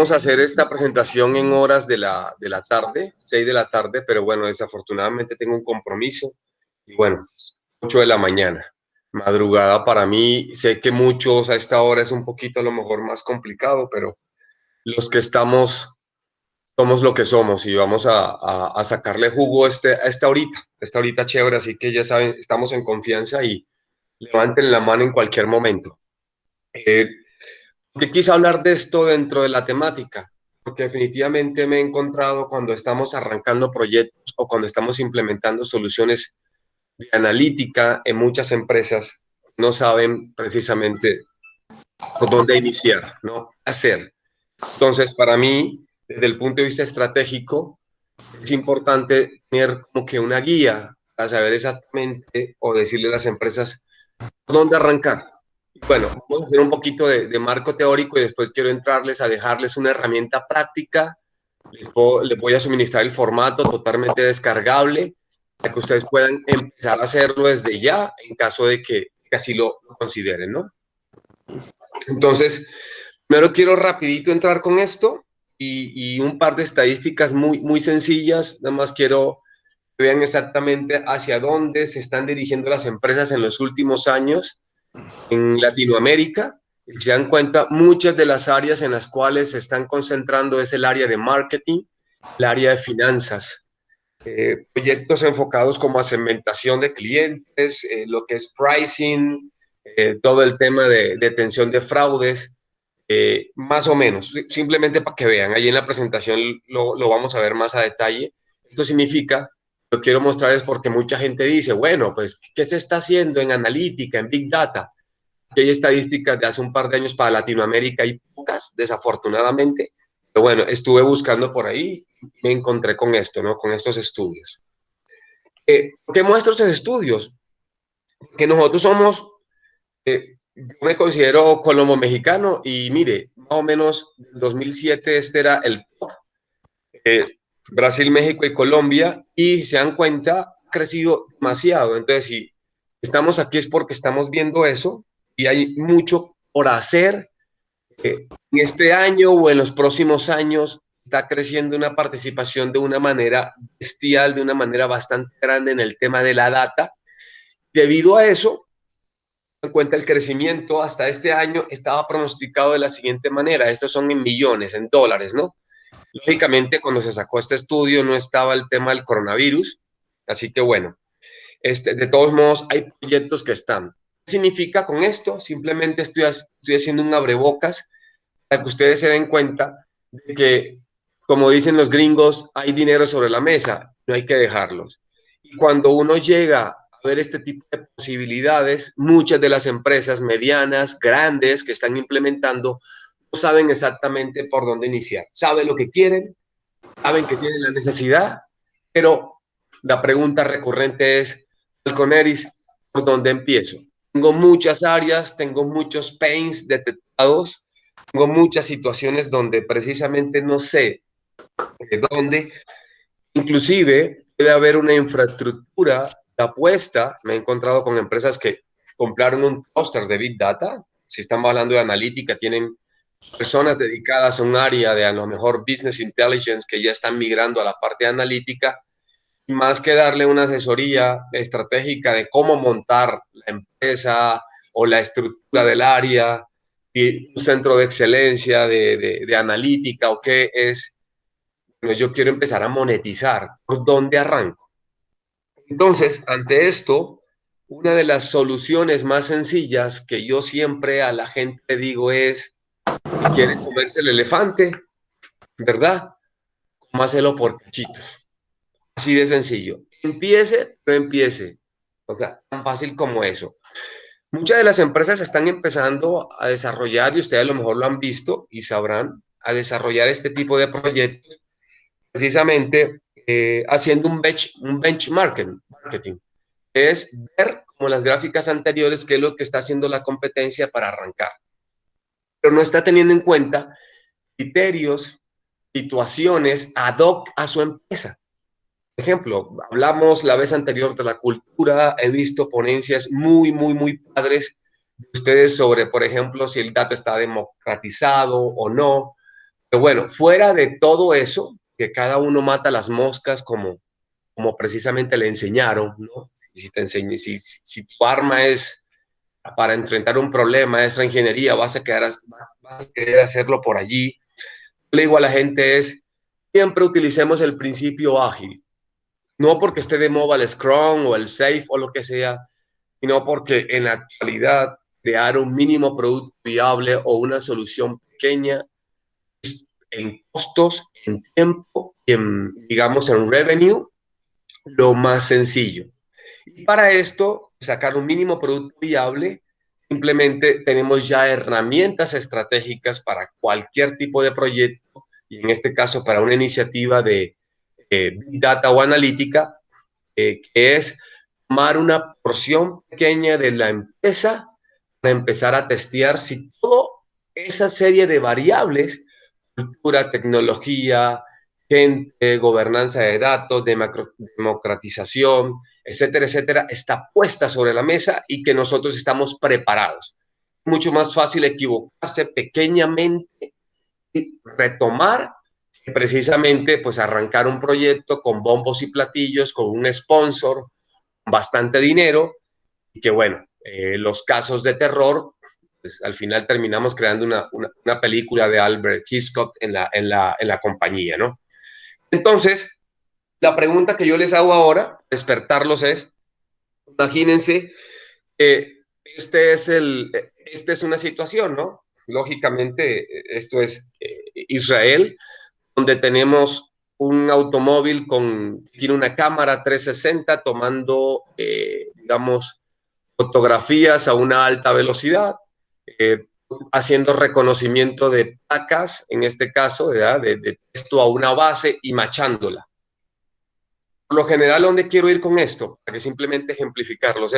Íbamos a hacer esta presentación en horas de la tarde, 6 de la tarde, pero bueno, desafortunadamente tengo un compromiso y bueno, 8 de la mañana, madrugada para mí. Sé que muchos a esta hora es un poquito a lo mejor más complicado, pero los que estamos somos lo que somos y vamos a sacarle jugo a esta horita chévere, así que ya saben, estamos en confianza y levanten la mano en cualquier momento. Eh, Yo quise hablar de esto dentro de la temática, porque definitivamente me he encontrado cuando estamos arrancando proyectos o cuando estamos implementando soluciones de analítica en muchas empresas, no saben precisamente por dónde iniciar, ¿no? ¿Qué hacer? Entonces, para mí, desde el punto de vista estratégico, es importante tener como que una guía para saber exactamente o decirle a las empresas por dónde arrancar. Bueno, vamos a hacer un poquito de marco teórico y después quiero entrarles a dejarles una herramienta práctica. Les voy a suministrar el formato totalmente descargable para que ustedes puedan empezar a hacerlo desde ya en caso de que así lo consideren, ¿no? Entonces, primero quiero rapidito entrar con esto y un par de estadísticas muy sencillas. Nada más quiero que vean exactamente hacia dónde se están dirigiendo las empresas en los últimos años en Latinoamérica. Y se dan cuenta, muchas de las áreas en las cuales se están concentrando es el área de marketing, el área de finanzas, proyectos enfocados como a segmentación de clientes, lo que es pricing, todo el tema de detención de fraudes, más o menos, simplemente para que vean, ahí en la presentación lo vamos a ver más a detalle. Esto significa, lo quiero mostrar es porque mucha gente dice, bueno, pues, ¿qué se está haciendo en analítica, en Big Data? Que hay estadísticas de hace un par de años para Latinoamérica, hay pocas, desafortunadamente, pero bueno, estuve buscando por ahí y me encontré con esto, ¿no? Con estos estudios. ¿Por qué muestro esos estudios? Que nosotros somos, yo me considero colombo-mexicano y mire, más o menos en 2007 este era el top, Brasil, México y Colombia, y si se dan cuenta, ha crecido demasiado. Entonces, si estamos aquí es porque estamos viendo eso y hay mucho por hacer. En este año o en los próximos años está creciendo una participación de una manera bestial, de una manera bastante grande en el tema de la data. Debido a eso, en cuenta el crecimiento hasta este año estaba pronosticado de la siguiente manera. Estos son en millones, en dólares, ¿no? Lógicamente, cuando se sacó este estudio no estaba el tema del coronavirus, así que bueno, de todos modos hay proyectos que están. ¿Qué significa con esto? Simplemente estoy haciendo un abrebocas para que ustedes se den cuenta de que, como dicen los gringos, hay dinero sobre la mesa, no hay que dejarlos. Y cuando uno llega a ver este tipo de posibilidades, muchas de las empresas medianas, grandes que están implementando, no saben exactamente por dónde iniciar. Saben lo que quieren, saben que tienen la necesidad, pero la pregunta recurrente es, Falconeris, ¿por dónde empiezo? Tengo muchas áreas, tengo muchos pains detectados, tengo muchas situaciones donde precisamente no sé de dónde, inclusive puede haber una infraestructura de apuesta. Me he encontrado con empresas que compraron un clúster de Big Data, si estamos hablando de analítica, tienen personas dedicadas a un área de a lo mejor business intelligence que ya están migrando a la parte analítica, y más que darle una asesoría estratégica de cómo montar la empresa o la estructura del área y un centro de excelencia de analítica o qué es, bueno, yo quiero empezar a monetizar. ¿Por dónde arranco? Entonces, ante esto, una de las soluciones más sencillas que yo siempre a la gente digo es, si quiere comerse el elefante, ¿verdad? Cómaselo por cachitos. Así de sencillo. Empiece, no empiece. O sea, tan fácil como eso. Muchas de las empresas están empezando a desarrollar, y ustedes a lo mejor lo han visto y sabrán, a desarrollar este tipo de proyectos, precisamente haciendo un benchmarking, marketing. Es ver, como las gráficas anteriores, qué es lo que está haciendo la competencia para arrancar. Pero no está teniendo en cuenta criterios, situaciones ad hoc a su empresa. Por ejemplo, hablamos la vez anterior de la cultura, he visto ponencias muy padres de ustedes sobre, por ejemplo, si el dato está democratizado o no. Pero bueno, fuera de todo eso, que cada uno mata las moscas como precisamente le enseñaron, ¿no? Si te enseñe, si tu arma es para enfrentar un problema, es la ingeniería, vas a querer hacerlo por allí. Le digo a la gente siempre utilicemos el principio ágil, no porque esté de moda el Scrum o el Safe o lo que sea, sino porque en la actualidad crear un mínimo producto viable o una solución pequeña en costos, en tiempo, digamos, en revenue, lo más sencillo. Y para esto, sacar un mínimo producto viable, simplemente tenemos ya herramientas estratégicas para cualquier tipo de proyecto, y en este caso para una iniciativa de Big Data o analítica, que es tomar una porción pequeña de la empresa para empezar a testear si toda esa serie de variables, cultura, tecnología, gente, gobernanza de datos, democratización, etcétera, etcétera, está puesta sobre la mesa y que nosotros estamos preparados. Mucho más fácil equivocarse pequeñamente y retomar que precisamente pues arrancar un proyecto con bombos y platillos, con un sponsor, bastante dinero y que bueno, los casos de terror, pues al final terminamos creando una película de Albert Hitchcock en la compañía, ¿no? Entonces, la pregunta que yo les hago ahora, despertarlos imagínense, esta es una situación, ¿no? Lógicamente, esto es Israel, donde tenemos un automóvil tiene una cámara 360 tomando, digamos, fotografías a una alta velocidad, haciendo reconocimiento de placas, en este caso, ¿verdad? De texto a una base y machándola. Por lo general, ¿dónde quiero ir con esto? Para que simplemente ejemplificarlos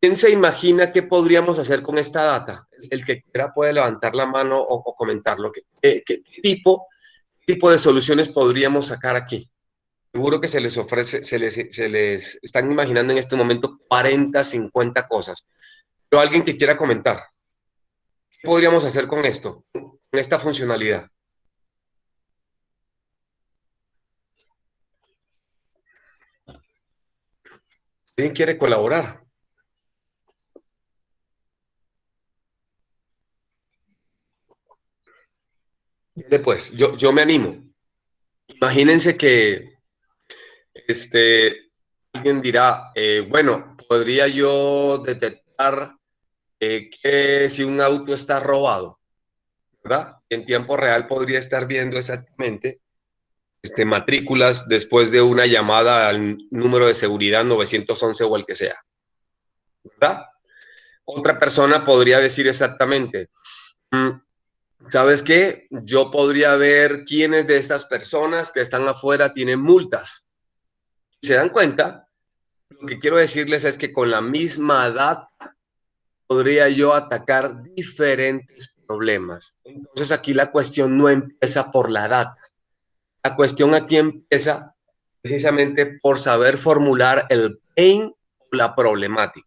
¿quién se imagina qué podríamos hacer con esta data? El que quiera puede levantar la mano o comentarlo. ¿Qué tipo de soluciones podríamos sacar aquí? Seguro que se les ofrece, se les están imaginando en este momento 40, 50 cosas. Pero alguien que quiera comentar, ¿qué podríamos hacer con esto, con esta funcionalidad? ¿Quién quiere colaborar? Después, yo me animo. Imagínense que alguien dirá, bueno, podría yo detectar que si un auto está robado, ¿verdad? En tiempo real podría estar viendo exactamente matrículas después de una llamada al número de seguridad 911 o el que sea, ¿verdad? Otra persona podría decir exactamente, "Mm, ¿sabes qué? Yo podría ver quiénes de estas personas que están afuera tienen multas. ¿Se dan cuenta? Lo que quiero decirles es que con la misma data podría yo atacar diferentes problemas. Entonces aquí la cuestión no empieza por la data. La cuestión aquí empieza precisamente por saber formular el pain o la problemática.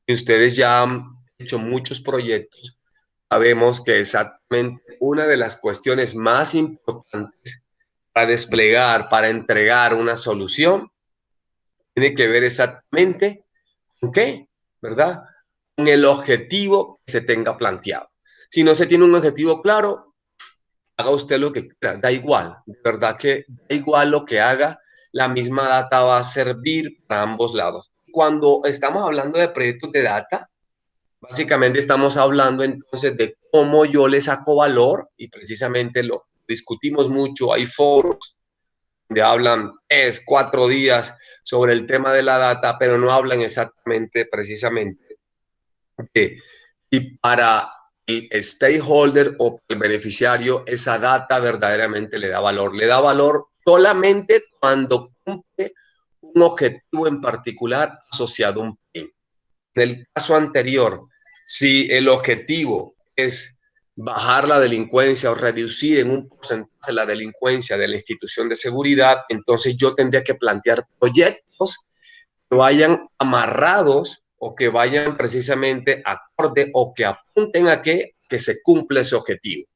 Y ustedes ya han hecho muchos proyectos, sabemos que exactamente una de las cuestiones más importantes para desplegar, para entregar una solución, tiene que ver exactamente con qué, ¿verdad? Con el objetivo que se tenga planteado. Si no se tiene un objetivo claro, haga usted lo que quiera, da igual, de verdad que da igual lo que haga, la misma data va a servir para ambos lados. Cuando estamos hablando de proyectos de data, básicamente estamos hablando entonces de cómo yo le saco valor y precisamente lo discutimos mucho, hay foros donde hablan 4 días sobre el tema de la data, pero no hablan exactamente, precisamente, de si para el stakeholder o el beneficiario esa data verdaderamente le da valor. Le da valor solamente cuando cumple un objetivo en particular asociado a un fin. En el caso anterior, si el objetivo es bajar la delincuencia o reducir en un porcentaje la delincuencia de la institución de seguridad, entonces yo tendría que plantear proyectos que vayan amarrados o que vayan precisamente acorde o que apunten a que se cumpla ese objetivo.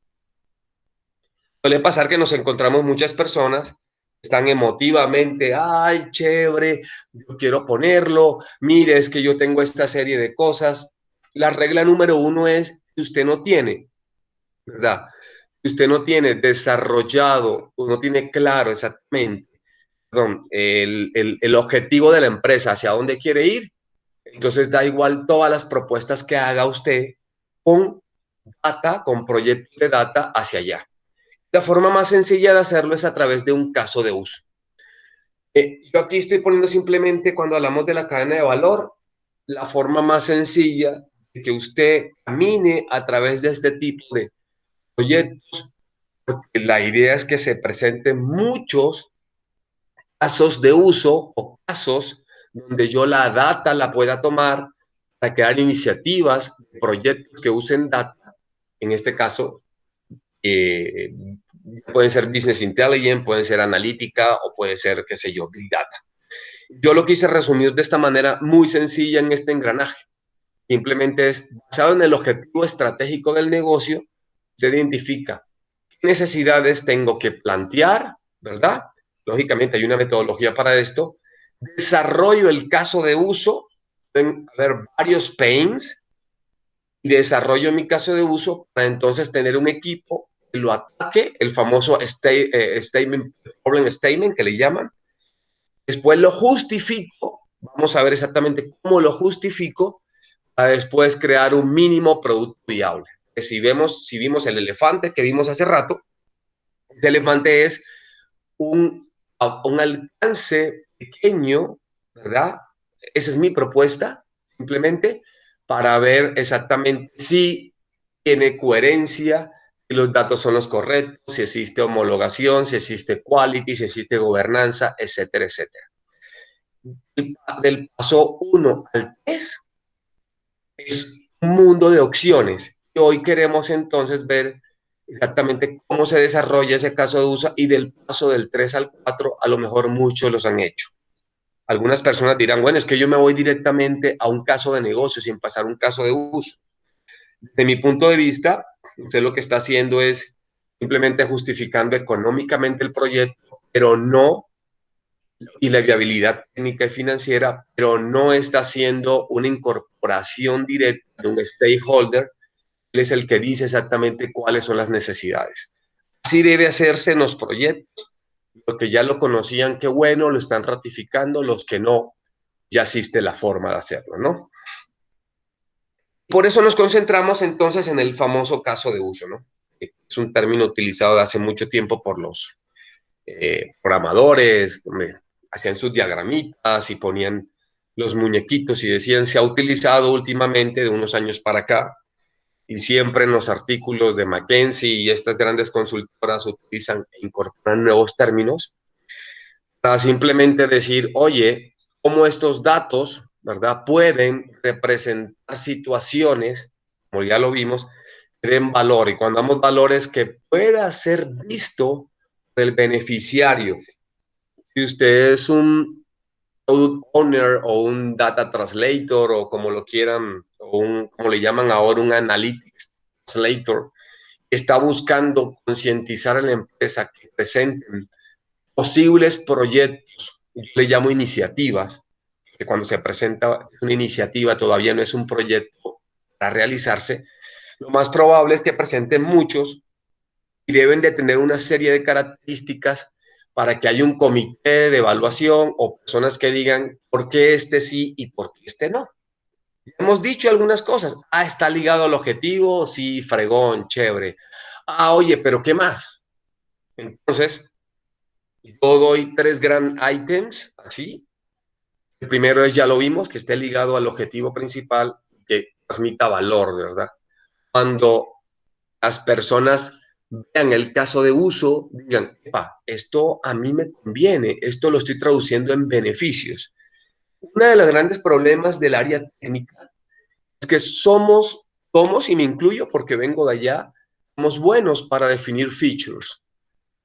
Suele pasar que nos encontramos muchas personas que están emotivamente, ay, chévere, yo quiero ponerlo, mire, es que yo tengo esta serie de cosas. La regla número uno es que usted no tiene, ¿verdad? Si usted no tiene desarrollado o no tiene claro exactamente, perdón, el objetivo de la empresa, hacia dónde quiere ir, entonces da igual todas las propuestas que haga usted con data, con proyectos de data hacia allá. La forma más sencilla de hacerlo es a través de un caso de uso. Yo aquí estoy poniendo simplemente cuando hablamos de la cadena de valor, la forma más sencilla de que usted camine a través de este tipo de proyectos, porque la idea es que se presenten muchos casos de uso o casos donde yo la data la pueda tomar para crear iniciativas, proyectos que usen data, en este caso eh, pueden ser business intelligence, pueden ser analítica o puede ser, qué sé yo, big data. Yo lo quise resumir de esta manera muy sencilla en este engranaje. Simplemente es basado en el objetivo estratégico del negocio, se identifica qué necesidades tengo que plantear, ¿verdad? Lógicamente hay una metodología para esto. Desarrollo el caso de uso, pueden haber varios pains, y desarrollo mi caso de uso para entonces tener un equipo que lo ataque, el famoso statement, problem statement que le llaman. Después lo justifico, vamos a ver exactamente cómo lo justifico para después crear un mínimo producto viable. Que si vimos el elefante que vimos hace rato, ese elefante es un alcance pequeño, ¿verdad? Esa es mi propuesta, simplemente para ver exactamente si tiene coherencia, si los datos son los correctos, si existe homologación, si existe quality, si existe gobernanza, etcétera, etcétera. Del paso 1 al 3 es un mundo de opciones. Y hoy queremos entonces ver exactamente cómo se desarrolla ese caso de uso y del paso del 3 al 4 a lo mejor muchos los han hecho. Algunas personas dirán, bueno, es que yo me voy directamente a un caso de negocio sin pasar un caso de uso. De mi punto de vista, usted lo que está haciendo es simplemente justificando económicamente el proyecto, pero no, y la viabilidad técnica y financiera, pero no está haciendo una incorporación directa de un stakeholder. Él es el que dice exactamente cuáles son las necesidades. Así debe hacerse en los proyectos. Los que ya lo conocían, qué bueno, lo están ratificando. Los que no, ya existe la forma de hacerlo, ¿no? Por eso nos concentramos entonces en el famoso caso de uso, ¿no? Es un término utilizado de hace mucho tiempo por los programadores, hacían sus diagramitas y ponían los muñequitos y decían, se ha utilizado últimamente de unos años para acá y siempre en los artículos de McKinsey y estas grandes consultoras utilizan e incorporan nuevos términos para simplemente decir, oye, cómo estos datos, ¿verdad?, pueden representar situaciones, como ya lo vimos, que den valor. Y cuando damos valores que pueda ser visto por el beneficiario. Si usted es un product owner o un data translator o como lo quieran, o como le llaman ahora, un analytics translator, está buscando concientizar a la empresa que presenten posibles proyectos, yo le llamo iniciativas, que cuando se presenta una iniciativa todavía no es un proyecto para realizarse, lo más probable es que presenten muchos y deben de tener una serie de características para que haya un comité de evaluación o personas que digan por qué este sí y por qué este no. Hemos dicho algunas cosas. Ah, está ligado al objetivo, sí, fregón, chévere. Ah, oye, pero ¿qué más? Entonces, yo doy tres gran items, así. El primero es, ya lo vimos, que esté ligado al objetivo principal, que transmita valor, ¿verdad? Cuando las personas vean el caso de uso, digan, esto a mí me conviene, esto lo estoy traduciendo en beneficios. Uno de los grandes problemas del área técnica es que somos, y me incluyo porque vengo de allá, somos buenos para definir features,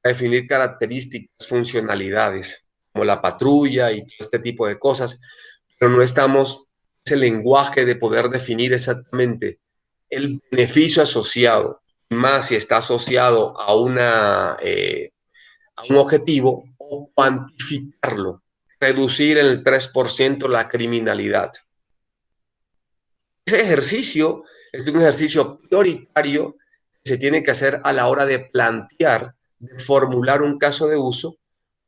para definir características, funcionalidades, como la patrulla y todo este tipo de cosas, pero no estamos ese lenguaje de poder definir exactamente el beneficio asociado. más si está asociado a a un objetivo, o cuantificarlo, reducir en el 3% la criminalidad. Ese ejercicio es un ejercicio prioritario que se tiene que hacer a la hora de plantear, de formular un caso de uso,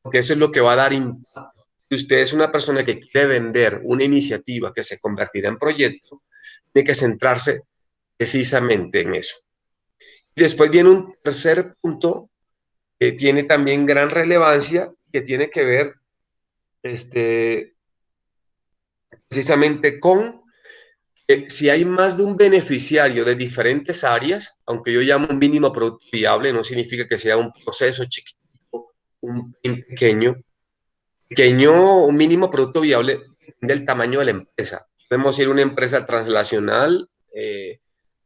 porque eso es lo que va a dar impacto. Si usted es una persona que quiere vender una iniciativa que se convertirá en proyecto, tiene que centrarse precisamente en eso. Y después viene un tercer punto que tiene también gran relevancia, que tiene que ver precisamente con si hay más de un beneficiario de diferentes áreas, aunque yo llamo un mínimo producto viable, no significa que sea un proceso chiquito, un pequeño, un mínimo producto viable del tamaño de la empresa. Podemos ir a una empresa translacional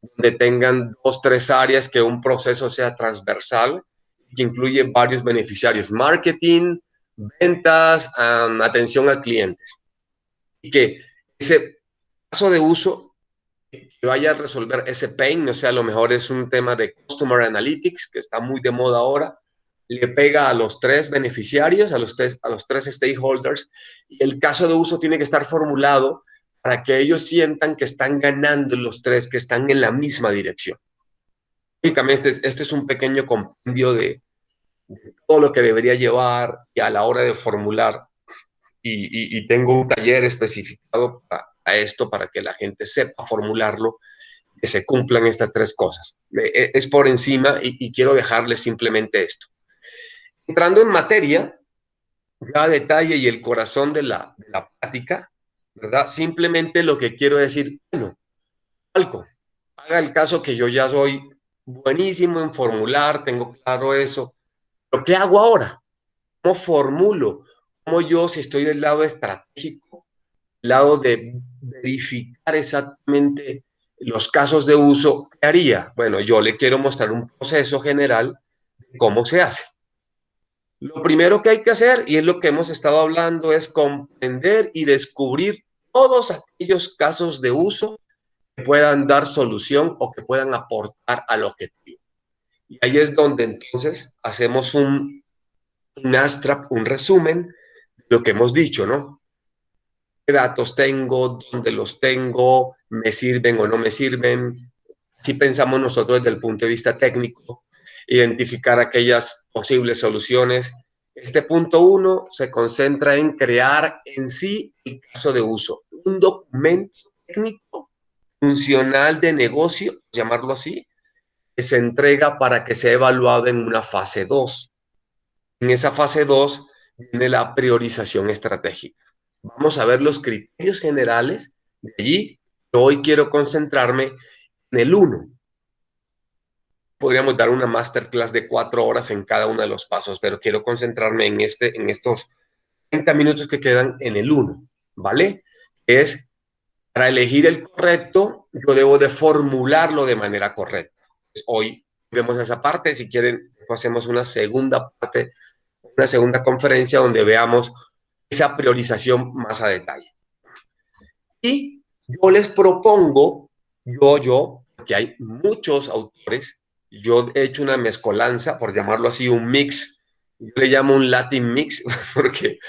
donde tengan dos, tres áreas, que un proceso sea transversal, que incluye varios beneficiarios, marketing, ventas, atención al cliente, y que ese caso de uso que vaya a resolver ese pain, o sea, a lo mejor es un tema de Customer Analytics, que está muy de moda ahora, le pega a los tres beneficiarios, a los tres stakeholders, y el caso de uso tiene que estar formulado para que ellos sientan que están ganando los tres, que están en la misma dirección. Lógicamente, este es un pequeño compendio de todo lo que debería llevar y a la hora de formular, y tengo un taller especificado para esto, para que la gente sepa formularlo, que se cumplan estas tres cosas. Es por encima y quiero dejarles simplemente esto. Entrando en materia, ya detalle y el corazón de la plática, ¿verdad? Simplemente lo que quiero decir, bueno, algo, haga el caso que yo ya soy buenísimo en formular, tengo claro eso, pero ¿qué hago ahora? ¿Cómo formulo? ¿Cómo yo, si estoy del lado estratégico, del lado de verificar exactamente los casos de uso, qué haría? Bueno, yo le quiero mostrar un proceso general de cómo se hace. Lo primero que hay que hacer, y es lo que hemos estado hablando, es comprender y descubrir todos aquellos casos de uso que puedan dar solución o que puedan aportar al objetivo. Y ahí es donde entonces hacemos un abstract, un resumen de lo que hemos dicho, ¿no? ¿Qué datos tengo? ¿Dónde los tengo? ¿Me sirven o no me sirven? Si pensamos nosotros desde el punto de vista técnico, identificar aquellas posibles soluciones. Este punto uno se concentra en crear en sí el caso de uso, un documento técnico funcional de negocio, llamarlo así, que se entrega para que sea evaluado en una fase 2. En esa fase 2 viene la priorización estratégica. Vamos a ver los criterios generales de allí. Hoy quiero concentrarme en el uno. Podríamos dar una masterclass de 4 horas en cada uno de los pasos, pero quiero concentrarme en estos 30 minutos que quedan en el uno, ¿vale? Es para elegir el correcto, yo debo de formularlo de manera correcta. Hoy vemos esa parte, si quieren, hacemos una segunda parte, una segunda conferencia donde veamos esa priorización más a detalle. Y yo les propongo, que hay muchos autores, yo he hecho una mezcolanza, por llamarlo así, un mix, yo le llamo un Latin mix, porque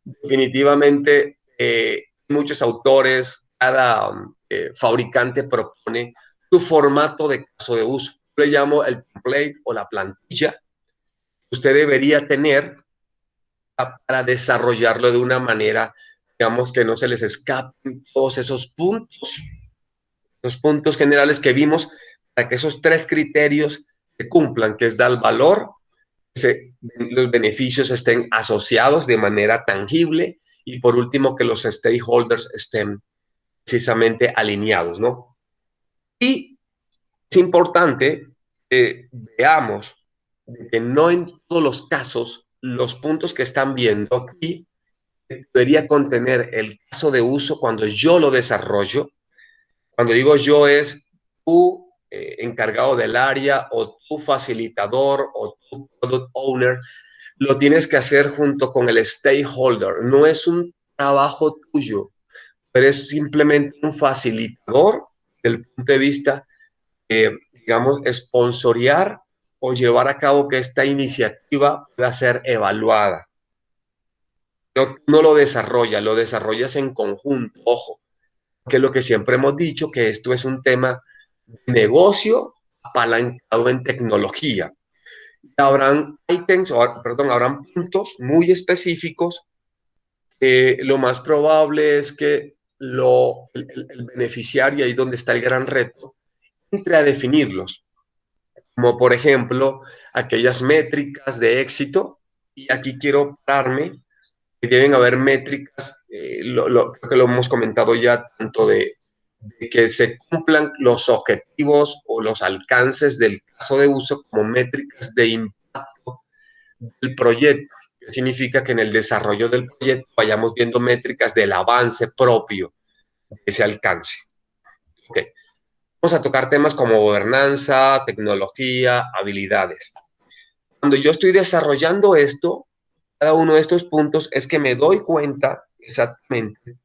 definitivamente muchos autores, cada fabricante propone su formato de caso de uso. Yo le llamo el template o la plantilla que usted debería tener para desarrollarlo de una manera, digamos, que no se les escapen todos esos puntos generales que vimos, para que esos tres criterios se cumplan, que es dar valor, los beneficios estén asociados de manera tangible, y por último que los stakeholders estén precisamente alineados, ¿no? Y es importante que veamos que no en todos los casos los puntos que están viendo aquí debería contener el caso de uso cuando yo lo desarrollo. Cuando digo yo es tú encargado del área, o tu facilitador, o tu product owner, lo tienes que hacer junto con el stakeholder. No es un trabajo tuyo, pero es simplemente un facilitador del punto de vista, digamos, sponsorear o llevar a cabo que esta iniciativa pueda ser evaluada. No lo desarrollas en conjunto, ojo, que es lo que siempre hemos dicho, que esto es un tema de negocio apalancado en tecnología. Habrán ítems, perdón, habrán puntos muy específicos que lo más probable es que el beneficiario, ahí donde está el gran reto, entre a definirlos, como por ejemplo aquellas métricas de éxito, y aquí quiero pararme, que deben haber métricas, creo que lo hemos comentado ya, tanto de que se cumplan los objetivos o los alcances del caso de uso como métricas de impacto del proyecto. Que significa que en el desarrollo del proyecto vayamos viendo métricas del avance propio de ese alcance. Okay. Vamos a tocar temas como gobernanza, tecnología, habilidades. Cuando yo estoy desarrollando esto, cada uno de estos puntos es que me doy cuenta exactamente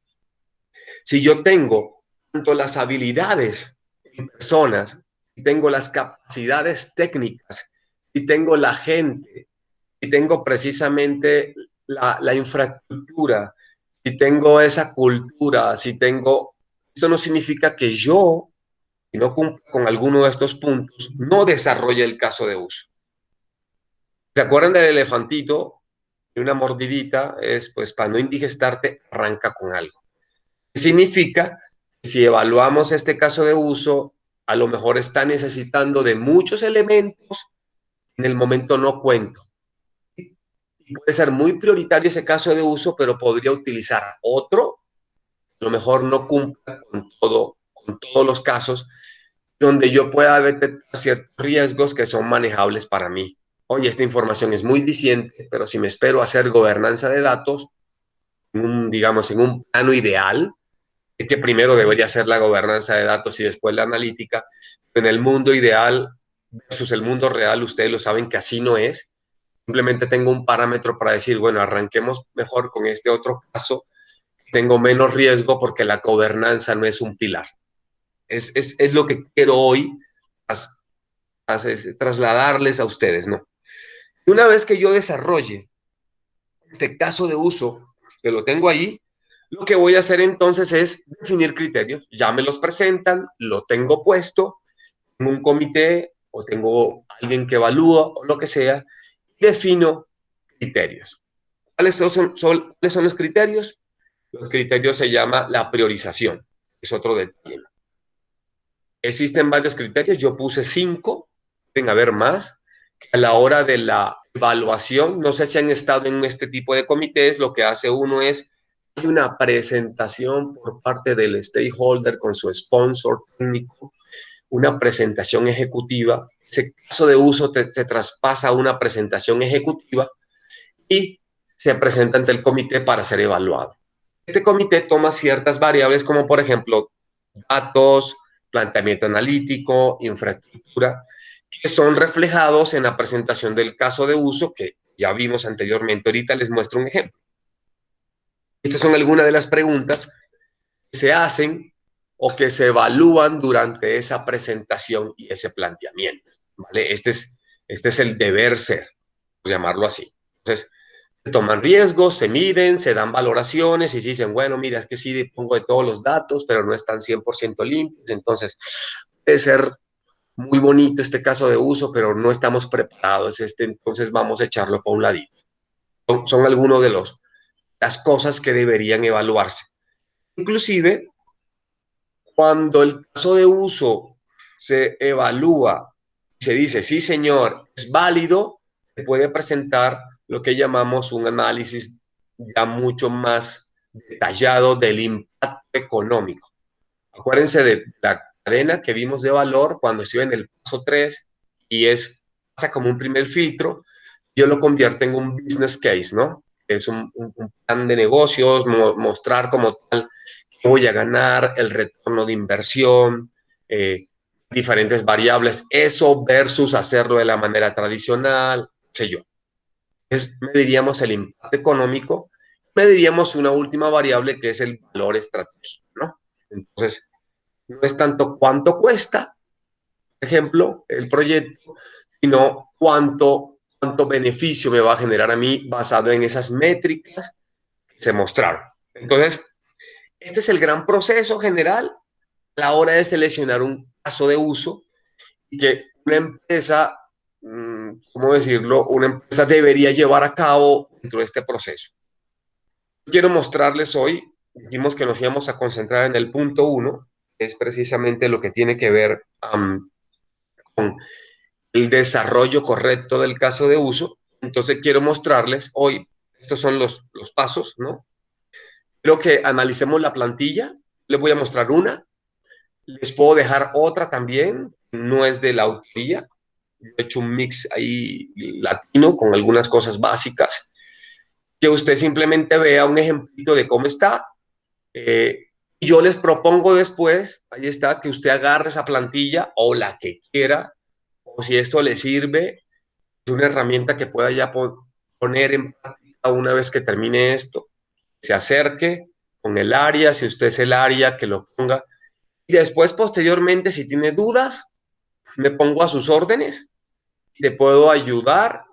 si yo tengo tanto las habilidades en personas, si tengo las capacidades técnicas, si tengo la gente, si tengo precisamente la infraestructura, si tengo esa cultura, si tengo... Esto no significa que yo, si no cumplo con alguno de estos puntos, no desarrolle el caso de uso. ¿Se acuerdan del elefantito? Una mordidita es, pues, para no indigestarte, arranca con algo. Significa que si evaluamos este caso de uso, a lo mejor está necesitando de muchos elementos, en el momento no cuento. Y puede ser muy prioritario ese caso de uso, pero podría utilizar otro, a lo mejor no cumpla con todos los casos, donde yo pueda detectar ciertos riesgos que son manejables para mí. Oye, esta información es muy diciente, pero si me espero hacer gobernanza de datos, digamos, en un plano ideal, es que primero debería ser la gobernanza de datos y después la analítica. En el mundo ideal versus el mundo real, ustedes lo saben que así no es. Simplemente tengo un parámetro para decir, bueno, arranquemos mejor con este otro caso, tengo menos riesgo porque la gobernanza no es un pilar. Es lo que quiero hoy trasladarles a ustedes, ¿no? Y una vez que yo desarrolle este caso de uso, que lo tengo ahí, lo que voy a hacer entonces es definir criterios. Ya me los presentan, lo tengo puesto, tengo un comité o tengo alguien que evalúa o lo que sea, defino criterios. ¿Cuáles son los criterios? Los criterios se llama la priorización. Es otro detalle. Existen varios criterios, yo puse 5, pueden haber más. A la hora de la evaluación, no sé si han estado en este tipo de comités, lo que hace uno es, hay una presentación por parte del stakeholder con su sponsor técnico, una presentación ejecutiva, ese caso de uso se traspasa a una presentación ejecutiva y se presenta ante el comité para ser evaluado. Este comité toma ciertas variables como por ejemplo datos, planteamiento analítico, infraestructura, que son reflejados en la presentación del caso de uso que ya vimos anteriormente. Ahorita les muestro un ejemplo. Estas son algunas de las preguntas que se hacen o que se evalúan durante esa presentación y ese planteamiento. ¿Vale? Este es el deber ser, por llamarlo así. Entonces, se toman riesgos, se miden, se dan valoraciones y se dicen, bueno, mira, es que sí pongo de todos los datos, pero no están 100% limpios. Entonces, puede ser muy bonito este caso de uso, pero no estamos preparados. Entonces, vamos a echarlo por un ladito. Son algunos de las cosas que deberían evaluarse. Inclusive, cuando el caso de uso se evalúa y se dice, sí, señor, es válido, se puede presentar lo que llamamos un análisis ya mucho más detallado del impacto económico. Acuérdense de la cadena que vimos de valor cuando estoy en el paso 3 y pasa como un primer filtro, yo lo convierto en un business case, ¿no? Es un plan de negocios, mostrar como tal qué voy a ganar, el retorno de inversión, diferentes variables, eso versus hacerlo de la manera tradicional, qué sé yo. Mediríamos el impacto económico, mediríamos una última variable que es el valor estratégico, ¿no? Entonces, no es tanto cuánto cuesta, ejemplo, el proyecto, sino cuánto beneficio me va a generar a mí basado en esas métricas que se mostraron. Entonces, este es el gran proceso general a la hora de seleccionar un caso de uso y que una empresa, ¿cómo decirlo? Una empresa debería llevar a cabo dentro de este proceso. Quiero mostrarles hoy, dijimos que nos íbamos a concentrar en el punto 1, que es precisamente lo que tiene que ver con el desarrollo correcto del caso de uso. Entonces quiero mostrarles hoy, estos son los pasos, ¿no? Quiero que analicemos la plantilla, les voy a mostrar una, les puedo dejar otra también, no es de la autoría, he hecho un mix ahí latino con algunas cosas básicas, que usted simplemente vea un ejemplito de cómo está. Yo les propongo después, ahí está, que usted agarre esa plantilla o la que quiera, o si esto le sirve, es una herramienta que pueda ya poner en práctica una vez que termine esto. Se acerque con el área, si usted es el área, que lo ponga. Y después, posteriormente, si tiene dudas, me pongo a sus órdenes, te puedo ayudar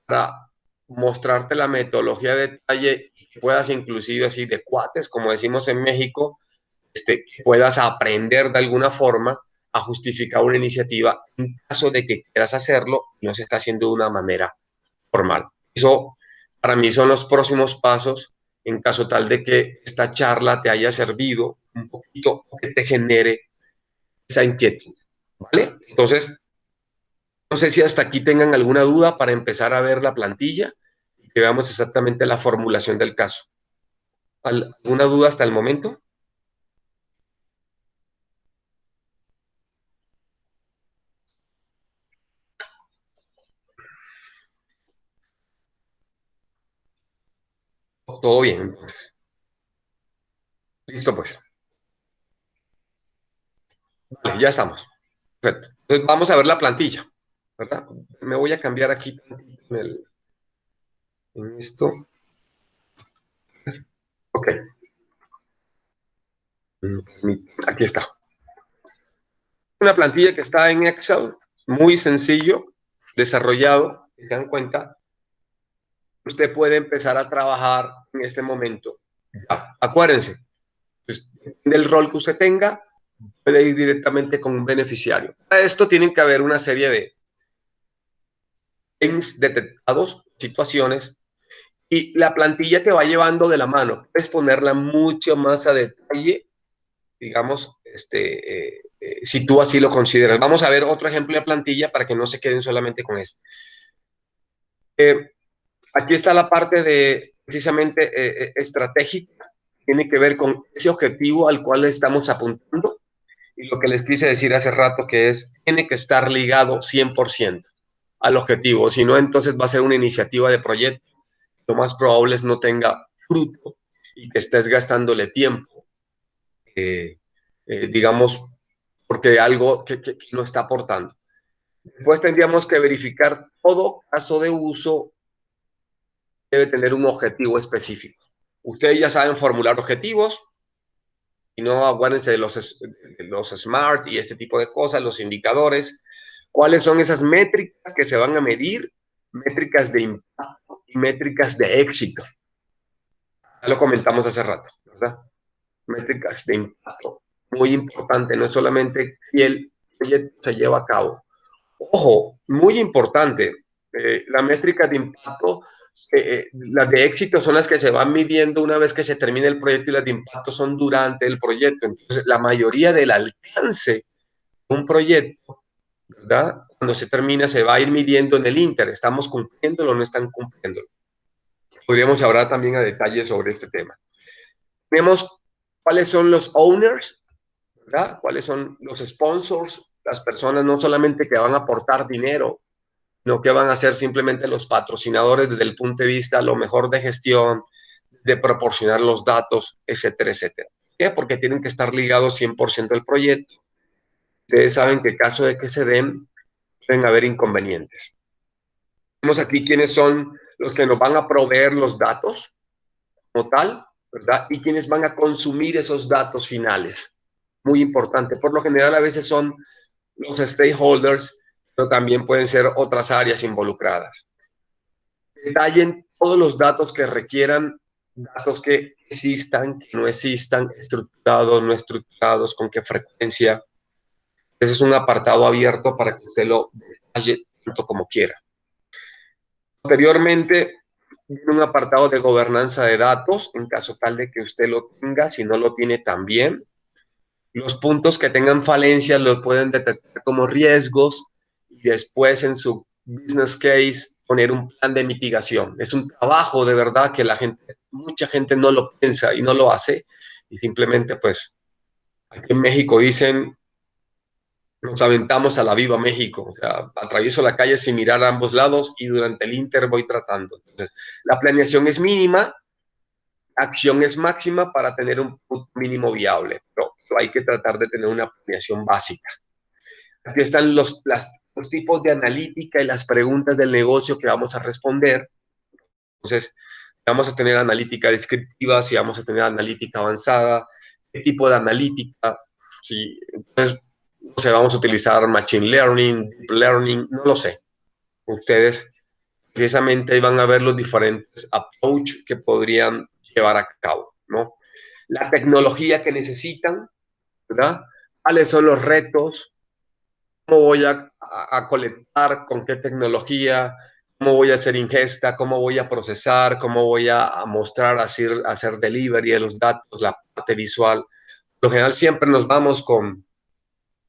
para mostrarte la metodología de detalle y que puedas inclusive así de cuates, como decimos en México, que puedas aprender de alguna forma a justificar una iniciativa en caso de que quieras hacerlo y no se está haciendo de una manera formal. Eso para mí son los próximos pasos en caso tal de que esta charla te haya servido un poquito o que te genere esa inquietud, ¿vale? Entonces, no sé si hasta aquí tengan alguna duda para empezar a ver la plantilla y que veamos exactamente la formulación del caso. ¿Alguna duda hasta el momento? Todo bien, entonces. Listo, pues. Vale, ya estamos. Perfecto. Entonces vamos a ver la plantilla, ¿verdad? Me voy a cambiar aquí en esto. Ok. Aquí está. Una plantilla que está en Excel, muy sencillo, desarrollado. Si se dan cuenta, usted puede empezar a trabajar en este momento. Ya, acuérdense, pues, del rol que usted tenga, puede ir directamente con un beneficiario. Para esto tienen que haber una serie de detectados, situaciones, y la plantilla te va llevando de la mano. Puedes ponerla mucho más a detalle, digamos, si tú así lo consideras. Vamos a ver otro ejemplo de plantilla para que no se queden solamente con este. Eh, Aquí está la parte de precisamente estratégica, tiene que ver con ese objetivo al cual estamos apuntando y lo que les quise decir hace rato que es, tiene que estar ligado 100% al objetivo, si no entonces va a ser una iniciativa de proyecto, lo más probable es no tenga fruto y que estés gastándole tiempo, digamos, porque algo que no está aportando. Después tendríamos que verificar todo caso de uso debe tener un objetivo específico. Ustedes ya saben formular objetivos y no aguárdense de los SMART y este tipo de cosas, los indicadores. ¿Cuáles son esas métricas que se van a medir? Métricas de impacto y métricas de éxito. Ya lo comentamos hace rato, ¿verdad? Métricas de impacto. Muy importante, no es solamente si el proyecto se lleva a cabo. Ojo, muy importante, la métrica de impacto, las de éxito son las que se van midiendo una vez que se termina el proyecto y las de impacto son durante el proyecto. Entonces, la mayoría del alcance de un proyecto, ¿verdad? Cuando se termina se va a ir midiendo en el Inter, ¿estamos cumpliéndolo o no están cumpliéndolo? Podríamos hablar también a detalle sobre este tema. Tenemos cuáles son los owners, ¿verdad? ¿Cuáles son los sponsors? Las personas no solamente que van a aportar dinero, no que van a ser simplemente los patrocinadores desde el punto de vista a lo mejor de gestión, de proporcionar los datos, etcétera, etcétera. ¿Por qué? Porque tienen que estar ligados 100% al proyecto. Ustedes saben que en caso de que se den, pueden haber inconvenientes. Vemos aquí quiénes son los que nos van a proveer los datos como tal, ¿verdad? Y quiénes van a consumir esos datos finales. Muy importante. Por lo general, a veces son los stakeholders, pero también pueden ser otras áreas involucradas. Detallen todos los datos que requieran, datos que existan, que no existan, estructurados, no estructurados, con qué frecuencia. Ese es un apartado abierto para que usted lo detalle tanto como quiera. Posteriormente, tiene un apartado de gobernanza de datos, en caso tal de que usted lo tenga. Si no lo tiene, también. Los puntos que tengan falencias los pueden detectar como riesgos y después en su business case poner un plan de mitigación. Es un trabajo de verdad que mucha gente no lo piensa y no lo hace, y simplemente pues aquí en México dicen: nos aventamos a la viva México. O sea, atravieso la calle sin mirar a ambos lados y durante el inter voy tratando. Entonces, la planeación es mínima, acción es máxima para tener un punto mínimo viable, pero hay que tratar de tener una planeación básica. Aquí están los tipos de analítica y las preguntas del negocio que vamos a responder. Entonces, vamos a tener analítica descriptiva, si vamos a tener analítica avanzada, qué tipo de analítica, si entonces, no sé, vamos a utilizar machine learning, deep learning, no lo sé. Ustedes precisamente van a ver los diferentes approach que podrían llevar a cabo, ¿no? La tecnología que necesitan, ¿verdad? ¿Cuáles son los retos? ¿Cómo voy a colectar? ¿Con qué tecnología? ¿Cómo voy a hacer ingesta? ¿Cómo voy a procesar? ¿Cómo voy a mostrar, hacer delivery de los datos, la parte visual? Por lo general siempre nos vamos con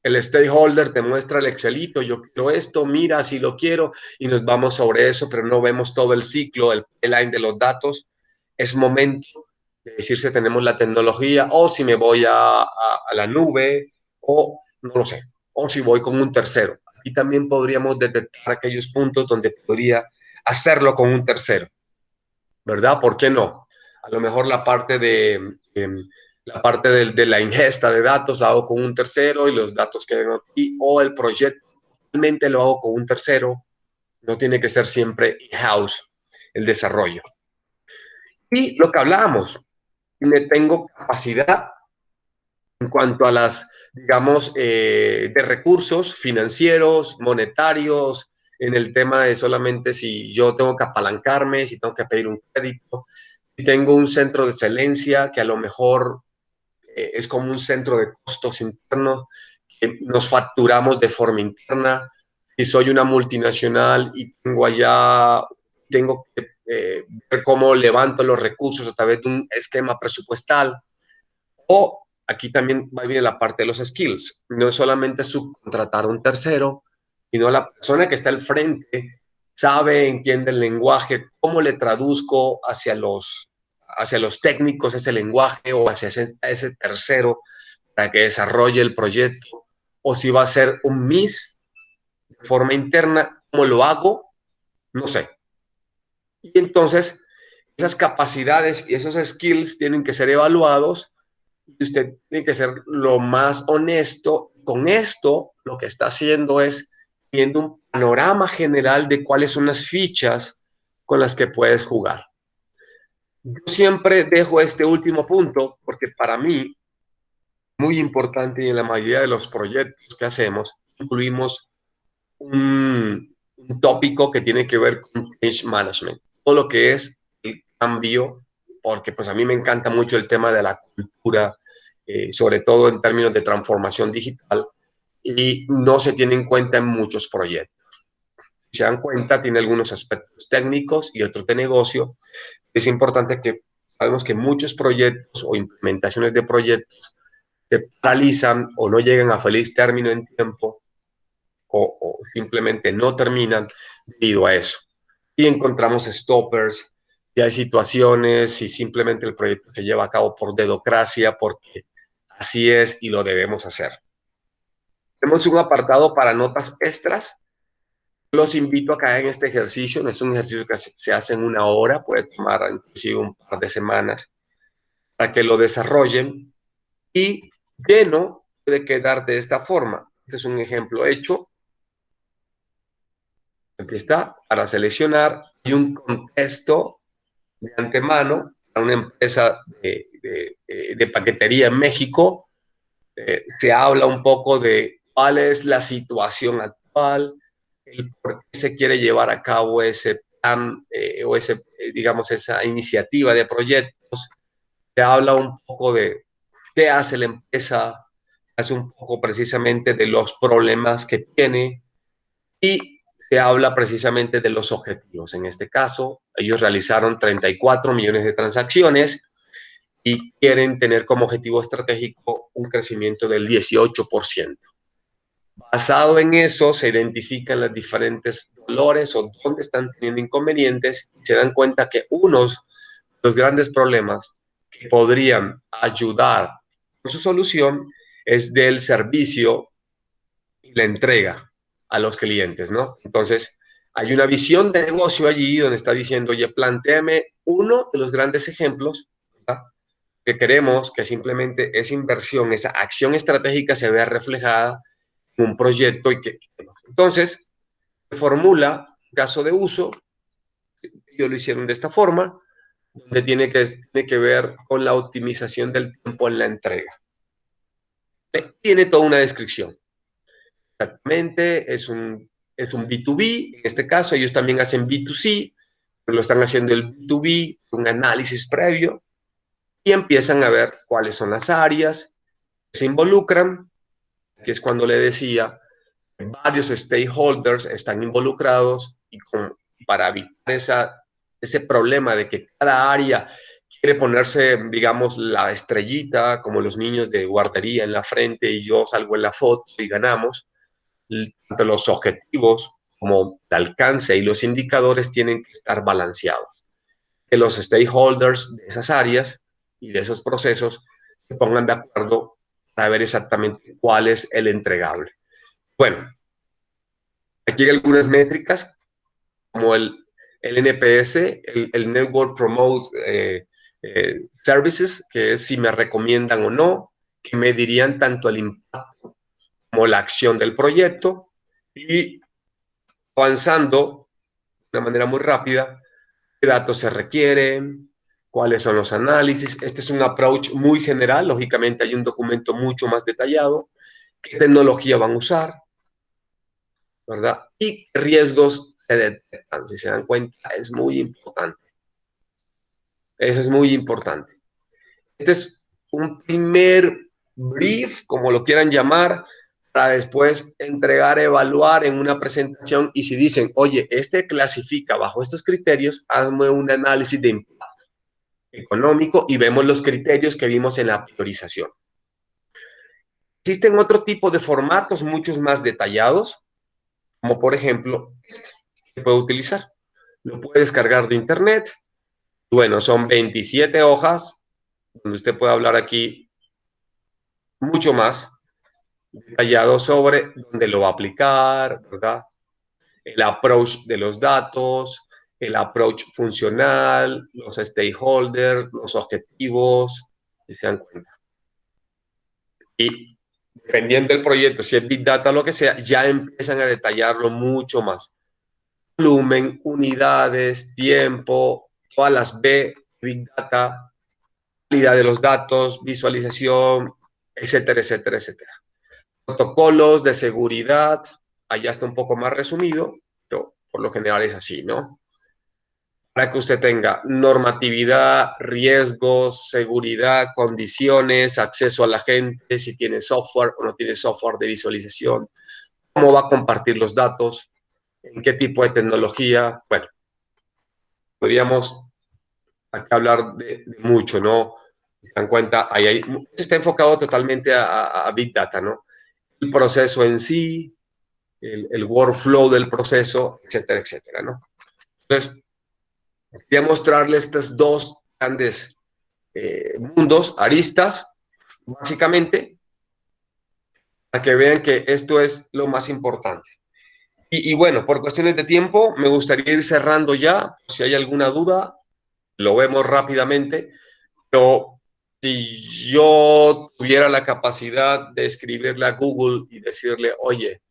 el stakeholder, te muestra el Excelito, yo quiero esto, mira, si lo quiero, y nos vamos sobre eso, pero no vemos todo el ciclo, el pipeline de los datos. Es momento de decir si tenemos la tecnología o si me voy a la nube o no lo sé, o si voy con un tercero. Aquí también podríamos detectar aquellos puntos donde podría hacerlo con un tercero, ¿verdad? ¿Por qué no? A lo mejor la parte de la ingesta de datos la hago con un tercero y los datos que vengo aquí, o el proyecto realmente lo hago con un tercero. No tiene que ser siempre in-house el desarrollo. Y lo que hablábamos, tengo capacidad en cuanto a las, digamos, de recursos financieros, monetarios, en el tema de solamente si yo tengo que apalancarme, si tengo que pedir un crédito, si tengo un centro de excelencia que a lo mejor es como un centro de costos internos que nos facturamos de forma interna. Si soy una multinacional y tengo que ver cómo levanto los recursos a través de un esquema presupuestal. O aquí también va bien la parte de los skills. No es solamente subcontratar a un tercero, sino la persona que está al frente sabe, entiende el lenguaje, cómo le traduzco hacia los técnicos ese lenguaje o hacia ese tercero para que desarrolle el proyecto. O si va a ser un MIS de forma interna, ¿cómo lo hago? No sé. Y entonces, esas capacidades y esos skills tienen que ser evaluados y usted tiene que ser lo más honesto. Con esto, lo que está haciendo es viendo un panorama general de cuáles son las fichas con las que puedes jugar. Yo siempre dejo este último punto porque para mí, muy importante, y en la mayoría de los proyectos que hacemos, incluimos un tópico que tiene que ver con change management, todo lo que es el cambio, porque pues a mí me encanta mucho el tema de la cultura, sobre todo en términos de transformación digital, y no se tiene en cuenta en muchos proyectos. Si se dan cuenta, tiene algunos aspectos técnicos y otros de negocio. Es importante que sabemos que muchos proyectos o implementaciones de proyectos se paralizan o no llegan a feliz término en tiempo o simplemente no terminan debido a eso. Y encontramos stoppers, y hay situaciones y simplemente el proyecto se lleva a cabo por dedocracia, porque así es y lo debemos hacer. Tenemos un apartado para notas extras. Los invito a caer en este ejercicio. No es un ejercicio que se hace en una hora, puede tomar inclusive un par de semanas para que lo desarrollen y lleno puede quedar de esta forma. Este es un ejemplo hecho. Aquí está, para seleccionar, hay un contexto de antemano a una empresa de paquetería en México. Se habla un poco de cuál es la situación actual, el por qué se quiere llevar a cabo ese plan o ese, digamos, esa iniciativa de proyectos. Te habla un poco de qué hace la empresa, hace un poco precisamente de los problemas que tiene y te habla precisamente de los objetivos. En este caso, ellos realizaron 34 millones de transacciones y quieren tener como objetivo estratégico un crecimiento del 18%. Basado en eso, se identifican los diferentes dolores o dónde están teniendo inconvenientes y se dan cuenta que unos de los grandes problemas que podrían ayudar con su solución es del servicio y la entrega a los clientes, ¿no? Entonces, hay una visión de negocio allí donde está diciendo, oye, plantéame uno de los grandes ejemplos, ¿verdad?, que queremos que simplemente esa inversión, esa acción estratégica se vea reflejada en un proyecto y que entonces se formula caso de uso. Ellos lo hicieron de esta forma, donde tiene que ver con la optimización del tiempo en la entrega. Tiene toda una descripción. Exactamente, es un B2B, en este caso ellos también hacen B2C, pero lo están haciendo el B2B, un análisis previo, y empiezan a ver cuáles son las áreas que se involucran, que es cuando le decía, varios stakeholders están involucrados y para evitar ese problema de que cada área quiere ponerse, digamos, la estrellita, como los niños de guardería en la frente y yo salgo en la foto y ganamos, tanto los objetivos como el alcance y los indicadores tienen que estar balanceados. Que los stakeholders de esas áreas y de esos procesos se pongan de acuerdo para ver exactamente cuál es el entregable. Bueno, aquí hay algunas métricas como el NPS, el Network Promote Services, que es si me recomiendan o no, que me dirían tanto el impacto como la acción del proyecto y avanzando de una manera muy rápida, qué datos se requieren, cuáles son los análisis. Este es un approach muy general, lógicamente hay un documento mucho más detallado, qué tecnología van a usar, ¿verdad? Y qué riesgos se detectan. Si se dan cuenta, es muy importante. Eso es muy importante. Este es un primer brief, como lo quieran llamar, para después entregar, evaluar en una presentación y si dicen, oye, este clasifica bajo estos criterios, hazme un análisis de impacto económico y vemos los criterios que vimos en la priorización. Existen otro tipo de formatos, muchos más detallados, como por ejemplo, este que puedo utilizar. Lo puede descargar de internet. Bueno, son 27 hojas, donde usted puede hablar aquí mucho más detallado sobre dónde lo va a aplicar, ¿verdad? El approach de los datos, el approach funcional, los stakeholders, los objetivos, si se dan cuenta. Y dependiendo del proyecto, si es Big Data o lo que sea, ya empiezan a detallarlo mucho más. Volumen, unidades, tiempo, todas las B, Big Data, calidad de los datos, visualización, etcétera, etcétera, etcétera. Protocolos de seguridad, allá está un poco más resumido, pero por lo general es así, ¿no? Para que usted tenga normatividad, riesgos, seguridad, condiciones, acceso a la gente, si tiene software o no tiene software de visualización, cómo va a compartir los datos, en qué tipo de tecnología. Bueno, podríamos acá hablar de mucho, ¿no? Se dan cuenta, se está enfocado totalmente a Big Data, ¿no? El proceso en sí, el workflow del proceso, etcétera, etcétera, ¿no? Entonces, quería mostrarles estos dos grandes mundos, aristas, básicamente, para que vean que esto es lo más importante. Y bueno, por cuestiones de tiempo, me gustaría ir cerrando ya. Si hay alguna duda, lo vemos rápidamente. Pero si yo tuviera la capacidad de escribirle a Google y decirle, oye,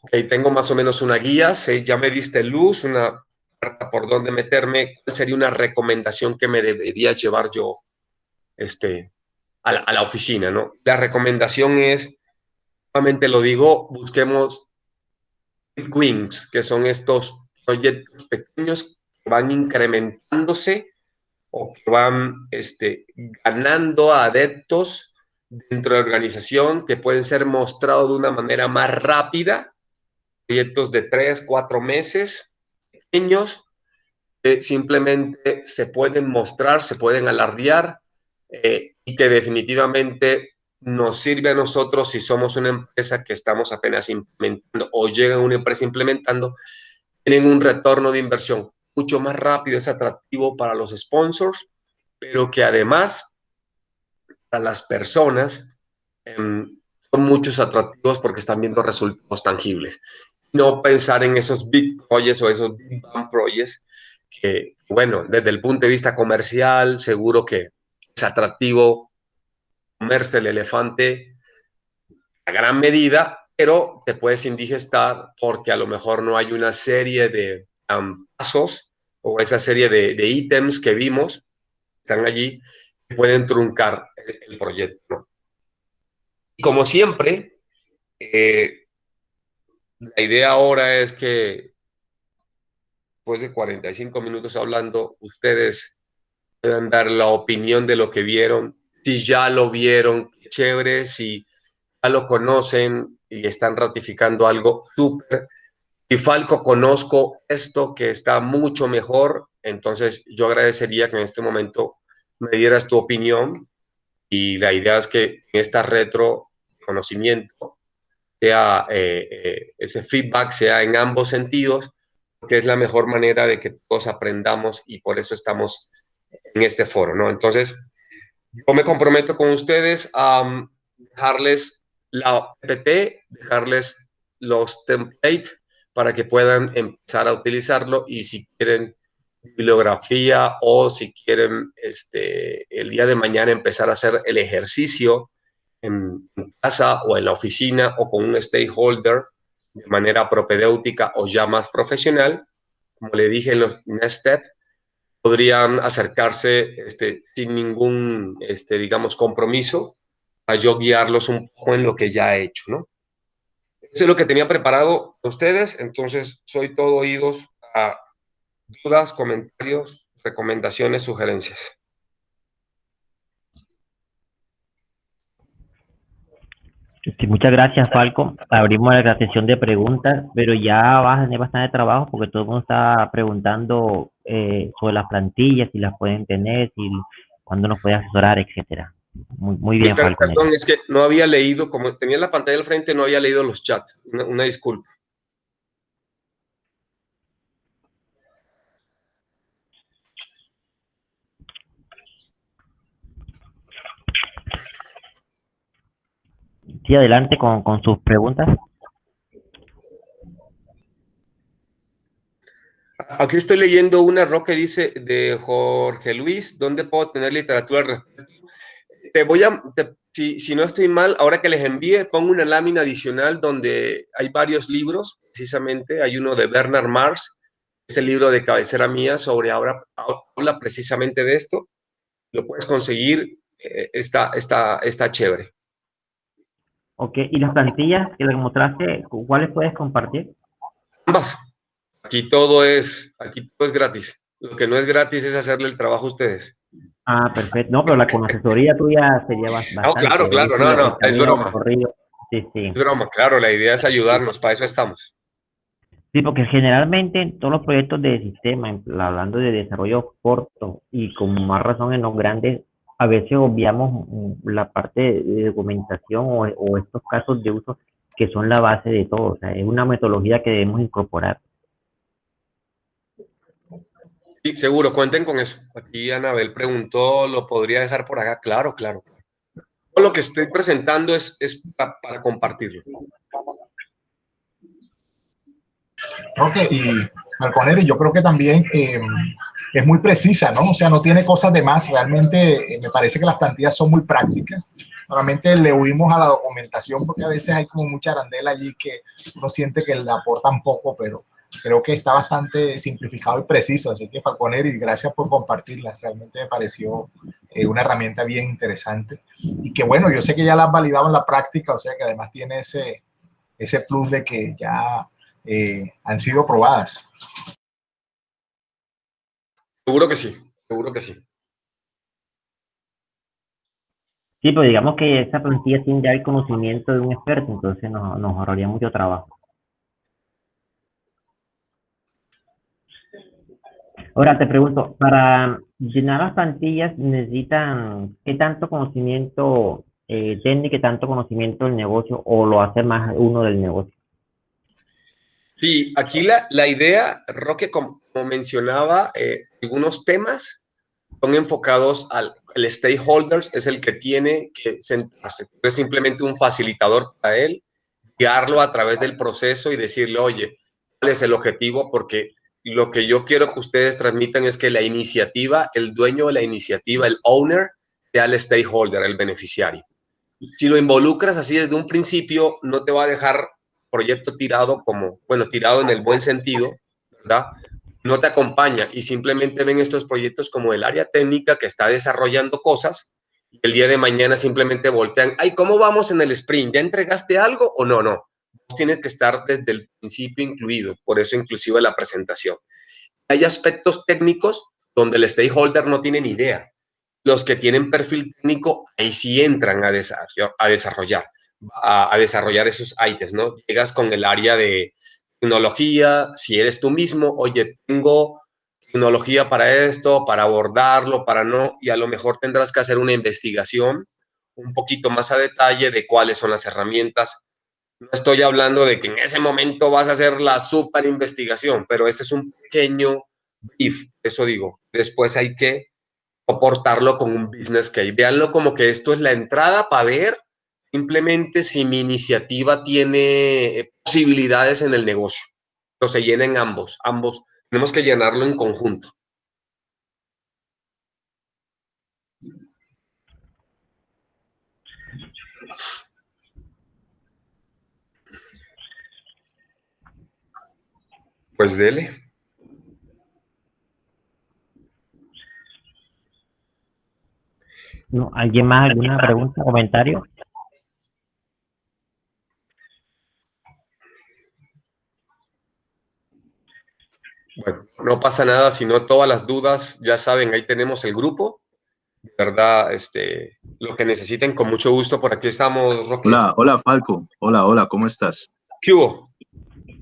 ok, tengo más o menos una guía, ya me diste luz, una carta por dónde meterme, ¿cuál sería una recomendación que me debería llevar yo a la oficina, ¿no? La recomendación es nuevamente lo digo, busquemos wins, que son estos proyectos pequeños que van incrementándose o que van ganando adeptos dentro de la organización, que pueden ser mostrados de una manera más rápida, proyectos de 3, 4 meses, pequeños, que simplemente se pueden mostrar, se pueden alardear, y que definitivamente nos sirve a nosotros si somos una empresa que estamos apenas implementando o llega una empresa implementando, tienen un retorno de inversión mucho más rápido, es atractivo para los sponsors, pero que además para las personas son muchos atractivos porque están viendo resultados tangibles. No pensar en esos big projects o esos big bang projects que, bueno, desde el punto de vista comercial, seguro que es atractivo comerse el elefante a gran medida, pero te puedes indigestar porque a lo mejor no hay una serie de pasos o esa serie de ítems que vimos, están allí, que pueden truncar el proyecto, ¿no? Y como siempre, la idea ahora es que después de 45 minutos hablando, ustedes puedan dar la opinión de lo que vieron, si ya lo vieron, qué chévere, si ya lo conocen y están ratificando algo súper. Si Falco conozco esto que está mucho mejor, entonces yo agradecería que en este momento me dieras tu opinión y la idea es que en esta retro conocimiento sea, este feedback sea en ambos sentidos, porque es la mejor manera de que todos aprendamos y por eso estamos en este foro, ¿no? Entonces, yo me comprometo con ustedes a dejarles la PPT, dejarles los templates para que puedan empezar a utilizarlo y si quieren bibliografía o si quieren el día de mañana empezar a hacer el ejercicio en casa o en la oficina o con un stakeholder de manera propedéutica o ya más profesional, como le dije en los next steps, podrían acercarse sin ningún, digamos, compromiso a yo guiarlos un poco en lo que ya he hecho, ¿no? Eso es lo que tenía preparado a ustedes, entonces soy todo oídos a dudas, comentarios, recomendaciones, sugerencias. Sí, muchas gracias, Falco. Abrimos la sesión de preguntas, pero ya vas a tener bastante trabajo porque todo el mundo está preguntando sobre las plantillas, si las pueden tener, si cuándo nos puede asesorar, etcétera. Muy bien, Falco. Perdón, es que no había leído, como tenía la pantalla al frente, no había leído los chats. Una disculpa. Sí, adelante con sus preguntas. Aquí estoy leyendo un error que dice de Jorge Luis, ¿dónde puedo tener literatura al respecto? Si no estoy mal, ahora que les envíe, pongo una lámina adicional donde hay varios libros, precisamente, hay uno de Bernard Marx, es el libro de cabecera mía sobre habla precisamente de esto, lo puedes conseguir, está chévere. Ok, y las plantillas que les mostraste, ¿cuáles puedes compartir? Ambas. Aquí todo es gratis. Lo que no es gratis es hacerle el trabajo a ustedes. Ah, perfecto. No, pero con la asesoría tuya sería No, bastante. claro, He claro, visto no, el no, es camino broma. recorrido. Sí, sí. Es broma, claro, la idea es ayudarnos, para eso estamos. Sí, porque generalmente en todos los proyectos de sistema, hablando de desarrollo corto y con más razón en los grandes, a veces obviamos la parte de documentación o estos casos de uso que son la base de todo. O sea, es una metodología que debemos incorporar. Sí, seguro, cuenten con eso. Aquí Anabel preguntó, ¿lo podría dejar por acá? Claro, claro. Todo lo que estoy presentando es para compartirlo. Ok, y Falconeri, yo creo que también es muy precisa, ¿no? O sea, no tiene cosas de más. Realmente me parece que las plantillas son muy prácticas. Normalmente le huimos a la documentación porque a veces hay como mucha arandela allí que uno siente que le aportan poco, pero creo que está bastante simplificado y preciso. Así que Falconeri, gracias por compartirlas. Realmente me pareció una herramienta bien interesante y que bueno, yo sé que ya la has validado en la práctica, o sea que además tiene ese plus de que ya han sido probadas. Seguro que sí, seguro que sí. Sí, pues digamos que esa plantilla tiene ya el conocimiento de un experto, entonces nos ahorraría mucho trabajo. Ahora te pregunto, para llenar las plantillas necesitan qué tanto conocimiento técnico, qué tanto conocimiento del negocio, o lo hace más uno del negocio. Sí, aquí la idea, Roque, como mencionaba, algunos temas son enfocados al stakeholders, es el que tiene que sentarse. Es simplemente un facilitador para él, guiarlo a través del proceso y decirle, oye, ¿cuál es el objetivo? Porque lo que yo quiero que ustedes transmitan es que la iniciativa, el dueño de la iniciativa, el owner, sea el stakeholder, el beneficiario. Si lo involucras así desde un principio, no te va a dejar proyecto tirado como, bueno, tirado en el buen sentido, ¿verdad? No te acompaña y simplemente ven estos proyectos como el área técnica que está desarrollando cosas y el día de mañana simplemente voltean, ay, ¿cómo vamos en el sprint? ¿Ya entregaste algo o no? No. Tienes que estar desde el principio incluido, por eso inclusive la presentación. Hay aspectos técnicos donde el stakeholder no tiene ni idea. Los que tienen perfil técnico, ahí sí entran a desarrollar esos ítems, ¿no? Llegas con el área de tecnología, si eres tú mismo, oye, tengo tecnología para esto, para abordarlo, para no, y a lo mejor tendrás que hacer una investigación un poquito más a detalle de cuáles son las herramientas. No estoy hablando de que en ese momento vas a hacer la super investigación, pero este es un pequeño brief, eso digo. Después hay que soportarlo con un business case. Véanlo como que esto es la entrada para ver simplemente si mi iniciativa tiene posibilidades en el negocio. Entonces se llenen ambos. Tenemos que llenarlo en conjunto. Pues dele. ¿No? ¿Alguien más, alguna pregunta, comentario? Bueno, no pasa nada, sino todas las dudas, ya saben, ahí tenemos el grupo. De verdad, lo que necesiten, con mucho gusto, por aquí estamos, Roque. Hola Falco, hola, ¿cómo estás? ¿Qué hubo?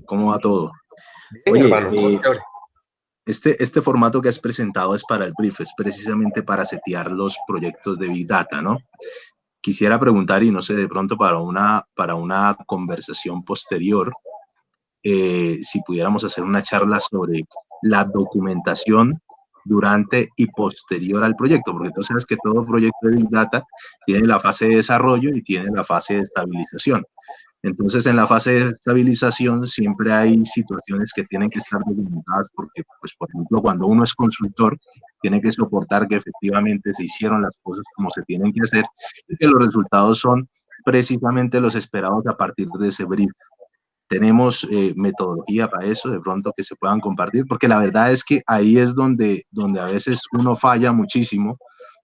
¿Cómo va todo? Bien, Oye, hermano, este formato que has presentado es para el brief, es precisamente para setear los proyectos de Big Data, ¿no? Quisiera preguntar, y no sé, de pronto para una conversación posterior, si pudiéramos hacer una charla sobre la documentación durante y posterior al proyecto, porque tú sabes que todo proyecto de Big Data tiene la fase de desarrollo y tiene la fase de estabilización. Entonces, en la fase de estabilización siempre hay situaciones que tienen que estar documentadas porque, pues, por ejemplo, cuando uno es consultor, tiene que soportar que efectivamente se hicieron las cosas como se tienen que hacer y que los resultados son precisamente los esperados a partir de ese brief. Tenemos metodología para eso, de pronto que se puedan compartir, porque la verdad es que ahí es donde a veces uno falla muchísimo,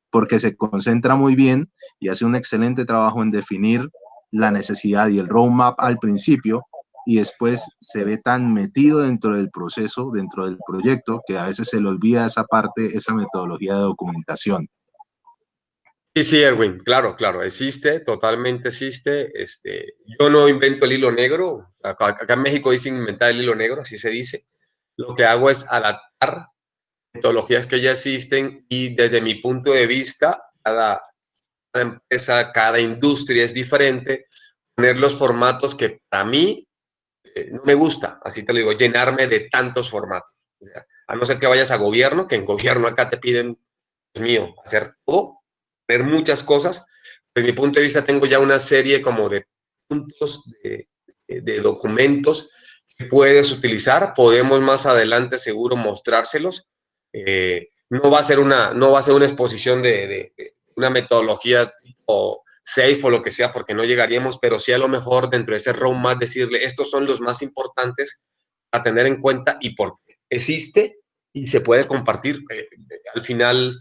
porque se concentra muy bien y hace un excelente trabajo en definir la necesidad y el roadmap al principio, y después se ve tan metido dentro del proceso, dentro del proyecto, que a veces se le olvida esa parte, esa metodología de documentación. Sí, Erwin, claro, existe, totalmente existe. Yo no invento el hilo negro. Acá en México dicen inventar el hilo negro, así se dice. Lo que hago es adaptar metodologías que ya existen y desde mi punto de vista, cada empresa, cada industria es diferente. Poner los formatos que para mí no me gusta, así te lo digo, llenarme de tantos formatos. A no ser que vayas a gobierno, que en gobierno acá te piden, Dios mío, hacer todo, tener muchas cosas. Desde mi punto de vista tengo ya una serie como de puntos, de documentos que puedes utilizar. Podemos más adelante seguro mostrárselos. No va a ser una exposición de una metodología tipo safe o lo que sea, porque no llegaríamos, pero sí a lo mejor dentro de ese roadmap decirle, estos son los más importantes a tener en cuenta y por qué existe y se puede compartir. Al final,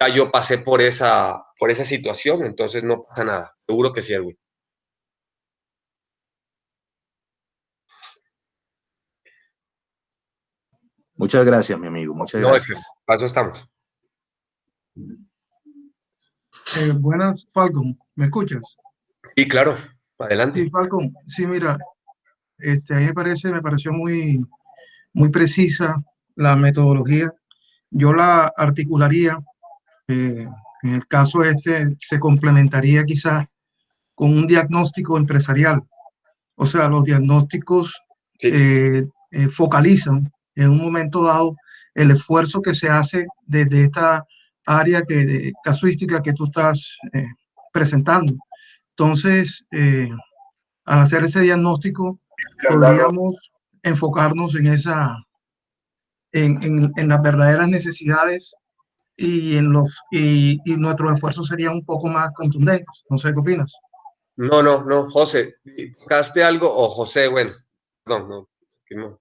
ya yo pasé por esa situación, entonces no pasa nada. Seguro que sí, Edwin. Muchas gracias, mi amigo. Muchas No, gracias. para eso estamos. Buenas, Falcon, ¿me escuchas? Sí, claro, adelante. Sí, Falcon, sí, mira, a mí me pareció muy precisa la metodología. Yo la articularía, en el caso se complementaría quizás con un diagnóstico empresarial. O sea, los diagnósticos Sí. focalizan en un momento dado el esfuerzo que se hace desde esta área casuística que tú estás presentando. Entonces, al hacer ese diagnóstico, podríamos enfocarnos en en las verdaderas necesidades y nuestros esfuerzos serían un poco más contundentes. No sé qué opinas. No, José, ¿tocaste algo? O José, bueno, perdón, no,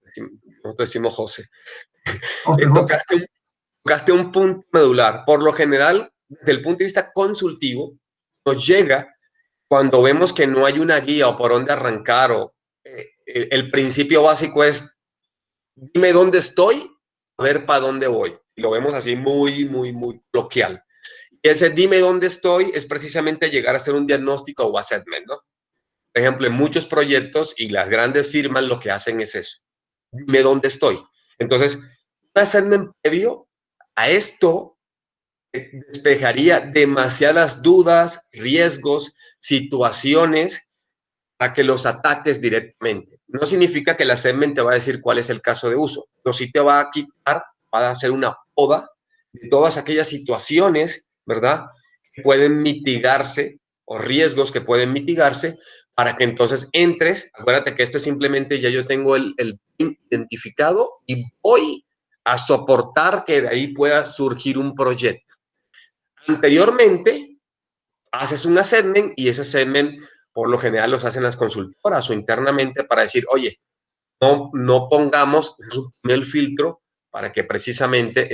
nosotros decimos José. Tocaste un punto medular. Por lo general, desde el punto de vista consultivo, nos llega cuando vemos que no hay una guía o por dónde arrancar, o el principio básico es, dime dónde estoy, a ver para dónde voy. Y lo vemos así muy coloquial. Y ese dime dónde estoy es precisamente llegar a hacer un diagnóstico o assessment, ¿no? Por ejemplo, en muchos proyectos y las grandes firmas lo que hacen es eso. Dime dónde estoy. Entonces, un assessment previo a esto despejaría demasiadas dudas, riesgos, situaciones a que los ataques directamente. No significa que el assessment te va a decir cuál es el caso de uso, pero sí te va a quitar, va a hacer una poda de todas aquellas situaciones, ¿verdad?, que pueden mitigarse o riesgos que pueden mitigarse para que entonces entres. Acuérdate que esto es simplemente ya yo tengo el identificado y voy a soportar que de ahí pueda surgir un proyecto. Anteriormente, haces un assessment y ese assessment por lo general los hacen las consultoras o internamente para decir, oye, no pongamos el filtro para que precisamente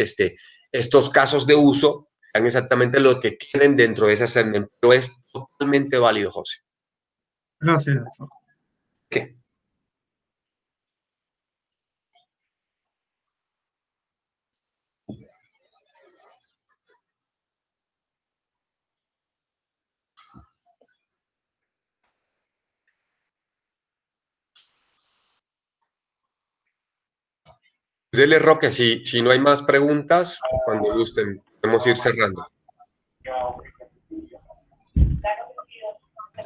estos casos de uso sean exactamente lo que queden dentro de ese assessment. Pero es totalmente válido, José. Gracias. ¿Qué? Dele, Roque, si no hay más preguntas, cuando gusten, podemos ir cerrando.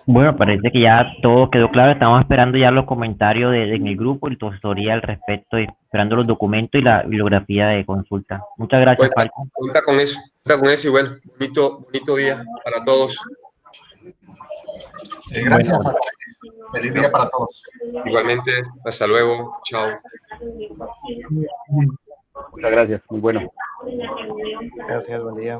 Bueno, parece que ya todo quedó claro. Estamos esperando ya los comentarios en el grupo y tu asesoría al respecto, y esperando los documentos y la bibliografía de consulta. Muchas gracias, Falcon. Cuenta con eso y bueno, bonito día para todos. Gracias. Bueno, Feliz día para todos. Igualmente, hasta luego, chao. Muchas gracias, muy bueno. Gracias, buen día.